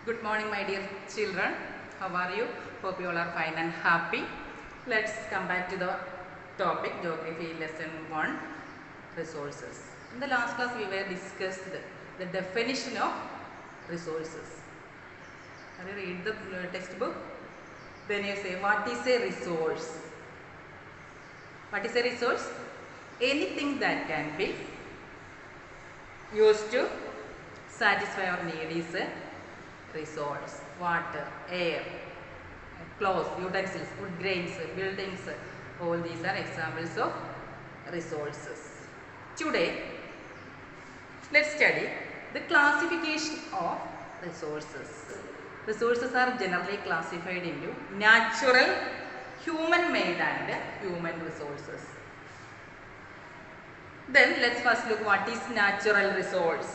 Good morning, my dear children. How are you? Hope you all are fine and happy. Let's come back to the topic Geography Lesson 1 Resources. In the last class, we were discussed the definition of resources. Have you read the textbook? Then you say, what is a resource? What is a resource? Anything that can be used to satisfy our need is a resource. Water, air, clothes, utensils, food grains, buildings, all these are examples of resources. Today, let's study the classification of resources. Resources are generally classified into natural, human-made and human resources. Then let's first look what is natural resource.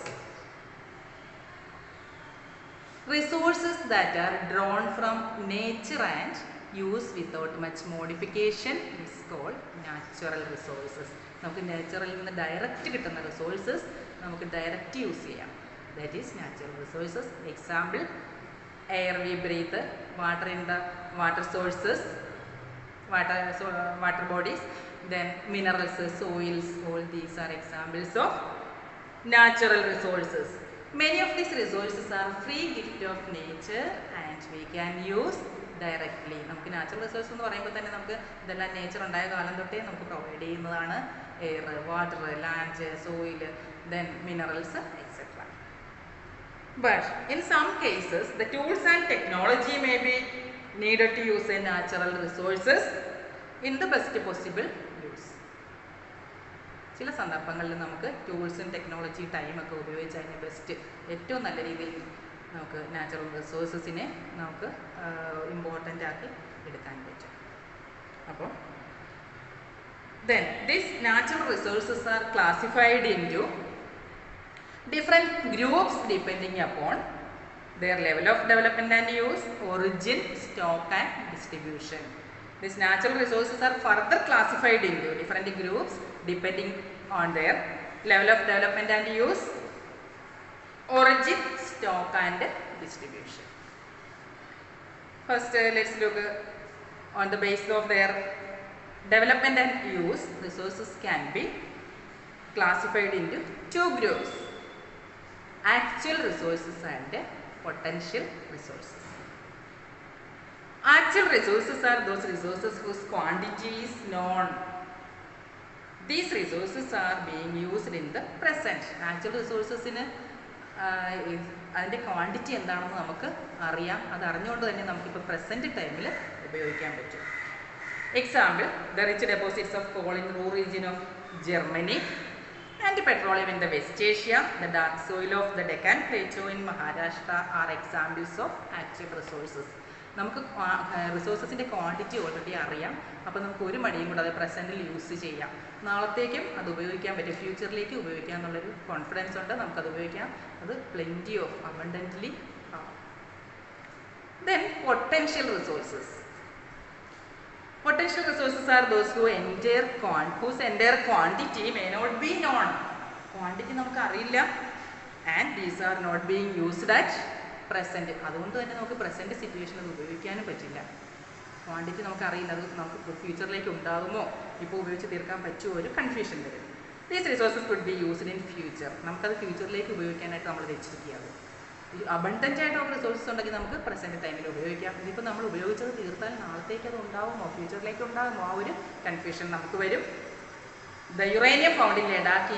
Resources that are drawn from nature and used without much modification is called natural resources. നമുക്ക് natural നിന്ന് direct കിട്ടുന്ന resources നമുക്ക് direct use ചെയ്യാം. That is natural resources. Example air V breath, water in the water sources, water bodies, then minerals, soils, all these are examples of natural resources. Many of these resources are free gift of nature and we can use directly. നമുക്ക് natural resource എന്ന് പറയുമ്പോൾ തന്നെ നമുക്ക് ഇതെല്ലാം nature ഉണ്ടായ കാലം തൊട്ടേ നമുക്ക് പ്രൊവൈഡ് ചെയ്യുന്നതാണ്. Air, water, land, soil, then minerals etcetera. But in some cases the tools and technology may be needed to use a natural resources in the best possible use. ചില സന്ദർഭങ്ങളിൽ നമുക്ക് ടൂൾസും ടെക്നോളജി ടൈമൊക്കെ ഉപയോഗിച്ച് അതിന് ബെസ്റ്റ് ഏറ്റവും നല്ല രീതിയിൽ നമുക്ക് നാച്ചുറൽ റിസോഴ്സസിനെ നമുക്ക് ഇമ്പോർട്ടൻ്റ് ആക്കി എടുക്കാൻ പറ്റും. അപ്പോൾ then these natural resources are classified into different groups depending upon their level of development and use, origin, stock and distribution. These natural resources are further classified into different groups depending on their level of development and use, origin, stock and distribution. First let's look on the basis of their development and use. Resources can be classified into two groups: actual resources and potential resources. Actual resources are those resources whose quantity is known. These resources are being used in the present. Actual resources in അതിൻ്റെ quantity എന്താണെന്ന് നമുക്ക് അറിയാം. അത് അറിഞ്ഞുകൊണ്ട് തന്നെ നമുക്കിപ്പോൾ present ടൈമിൽ ഉപയോഗിക്കാൻ പറ്റും. Example, the rich deposits of call in rural region of Germany and petroleum in the West Asia, the dark soil of the Deccan Plateau in Maharashtra are examples of actual resources. നമുക്ക് റിസോഴ്സസിൻ്റെ quantity already അറിയാം. അപ്പോൾ നമുക്ക് ഒരു മടിയും കൂടെ അത് പ്രസൻറ്റിൽ use ചെയ്യാം. നാളത്തേക്കും അത് ഉപയോഗിക്കാൻ പറ്റും, ഫ്യൂച്ചറിലേക്ക് ഉപയോഗിക്കാം എന്നുള്ളൊരു കോൺഫിഡൻസ് ഉണ്ട്. നമുക്കത് ഉപയോഗിക്കാം. അത് പ്ലെൻറ്റി ഓഫ് അബണ്ടൻ്റ്ലി ആണ്. Then potential resources. Potential resources are those whose entire quantity may not be known. Quantity നമുക്ക് അറിയില്ല and these are not being used at present. അതുകൊണ്ട് തന്നെ നമുക്ക് പ്രസൻറ്റ് സിറ്റുവേഷൻ അത് ഉപയോഗിക്കാനും പറ്റില്ല. ക്വാണ്ടിറ്റി നമുക്ക് അറിയില്ല, അത് നമുക്ക് ഫ്യൂച്ചറിലേക്ക് ഉണ്ടാകുമോ, ഇപ്പോൾ ഉപയോഗിച്ച് തീർക്കാൻ പറ്റുമോ, ഒരു കൺഫ്യൂഷൻ വരും. These resources could be used in future. നമുക്കത് ഫ്യൂച്ചറിലേക്ക് ഉപയോഗിക്കാനായിട്ട് നമ്മൾ വെച്ചിരിക്കുകയാണ്. അബണ്ടൻ്റ് ആയിട്ടുള്ള റിസോഴ്സസ് ഉണ്ടെങ്കിൽ നമുക്ക് പ്രസൻറ്റ് ടൈമിൽ ഉപയോഗിക്കാം. ഇതിപ്പോൾ നമ്മൾ ഉപയോഗിച്ചത് തീർത്താൽ നാളത്തേക്ക് അത് ഉണ്ടാകുമോ, ഫ്യൂച്ചറിലേക്ക് ഉണ്ടാകുമോ, ആ ഒരു കൺഫ്യൂഷൻ നമുക്ക് വരും. The uranium found in Ladakh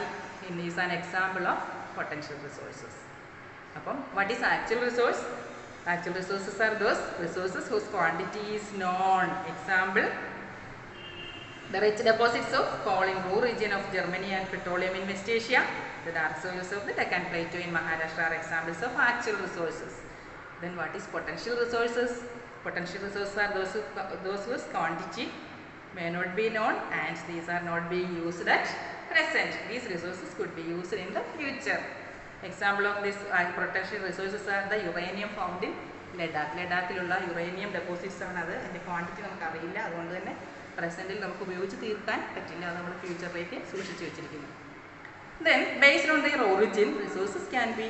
is an example of potential resources. അപ്പം what is actual resource? Actual resources are those resources whose quantity is known. Example, the rich deposits of coal in rural region of Germany and petroleum in West Asia, the dark soils of the Deccan Plateau in Maharashtra are examples of actual resources. Then what is potential resources? Potential resources are those whose quantity may not be known and these are not being used at present. These resources could be used in the future. Example of this potential resources are the uranium found in Ladakh. ലഡാക്കിലുള്ള uranium deposits ആണ്. അത് അതിൻ്റെ quantity നമുക്ക് അറിയില്ല, അതുകൊണ്ട് തന്നെ പ്രസൻറ്റിൽ നമുക്ക് ഉപയോഗിച്ച് തീർക്കാൻ പറ്റില്ല. അത് നമ്മൾ ഫ്യൂച്ചറിലേക്ക് സൂക്ഷിച്ച് വെച്ചിരിക്കുന്നു. Then based on their origin, resources can be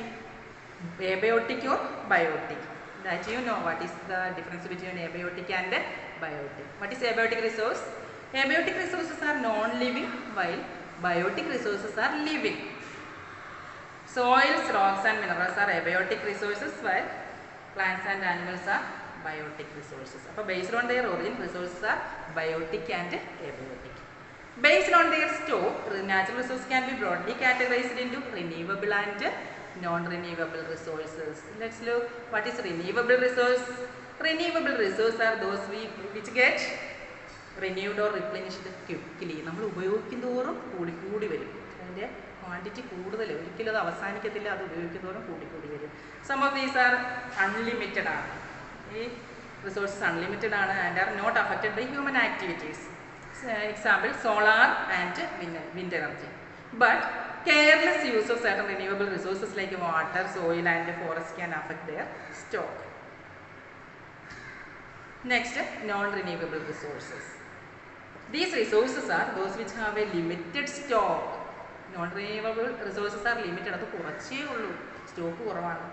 abiotic or biotic. that you know what is the difference between abiotic and biotic. What is abiotic resource? Abiotic resources are non-living while biotic resources are living. Soils, rocks and minerals are abiotic resources while plants and animals are biotic resources. So based on their origin, resources are biotic and abiotic. Based on their stock, natural resources can be broadly categorized into renewable and non-renewable resources. Let's look what is renewable resource. Renewable resources are those which get renewed or replenished quickly. നമ്മൾ ഉപയോഗിക്കുന്തോറും കൂടി വരും. അതിൻ്റെ quantity കൂടുതൽ ഒരിക്കലും അത് അവസാനിക്കത്തില്ല, അത് ഉപയോഗിക്കുന്നതോറും കൂടി വരും. Some of these are unlimited ആണ്. ഈ resources unlimited ആണ് and are not affected by human activities. Example, solar and wind energy. But careless use of certain renewable resources like water, soil and forest can affect their stock. Next, non-renewable resources. These resources are those which have a limited stock. Non-renewable resources are limited. അത് കുറച്ചേ ഉള്ളൂ, stock കുറവാണ്.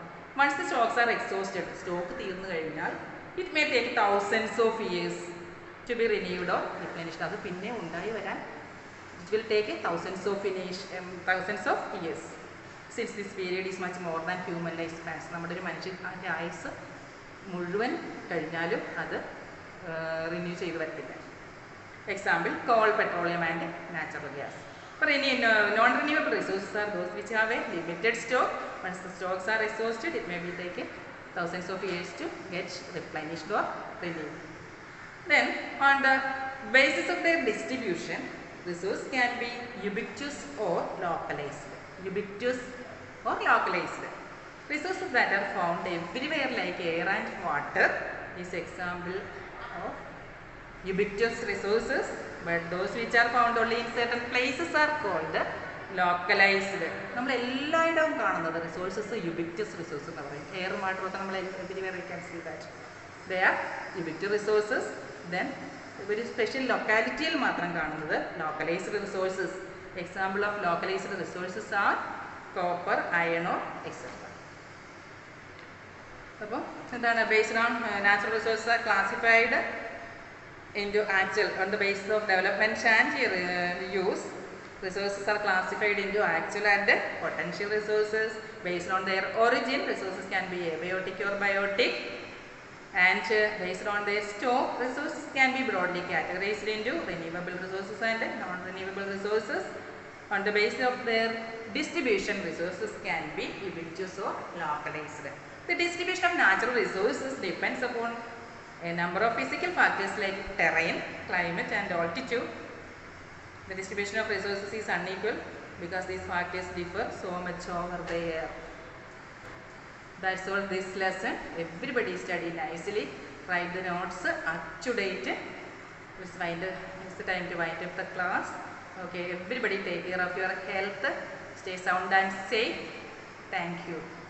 Once the stocks are exhausted, stock തീർന്നു കഴിഞ്ഞാൽ it may take thousands of years to be renewed or replenished. അത് പിന്നെ ഉണ്ടായി വരാൻ it will take thousands of years. Since this period is much more than human lifespans. നമ്മുടെ ഒരു മനുഷ്യൻ്റെ ആയുസ് മുഴുവൻ കഴിഞ്ഞാലും അത് റിന്യൂ ചെയ്ത് വരത്തില്ല. Example, coal, petroleum and natural gas. For any non-renewable resources are those which have a limited stock. Once the stocks are exhausted, it may be taken thousands of years to get replenished or renewed. Then, on the basis of their distribution, resource can be ubiquitous or localized. Ubiquitous or localized. Resources that are found everywhere like air and water is example of ubiquitous resources, but those which are found only in certain places are called localized. നമ്മൾ എല്ലായിടവും കാണുന്നത് resources യുബിക്റ്റസ് resource എന്ന് പറയും. Air water ഒക്കെ നമ്മൾ everywhere we can see that. They are ubiquitous resources. Then ഒരു special ലൊക്കാലിറ്റിയിൽ മാത്രം കാണുന്നത് localised resources. Example of localised resources R copper, iron or etcetera. അപ്പോൾ എന്താണ് based on natural resources R classified into actual on the basis of development and use. Resources are classified into actual and potential resources. Based on their origin, resources can be abiotic or biotic, and based on their stock, resources can be broadly categorized into renewable resources and non-renewable resources. On the basis of their distribution, resources can be ubiquitous or localized. The distribution of natural resources depends upon a number of physical factors like terrain, climate and altitude. The distribution of resources is unequal because these factors differ so much over the year. That's all this lesson. Everybody study nicely. Write the notes up to date. It's the time to wind up the class. Okay, everybody take care of your health. Stay sound and safe. Thank you.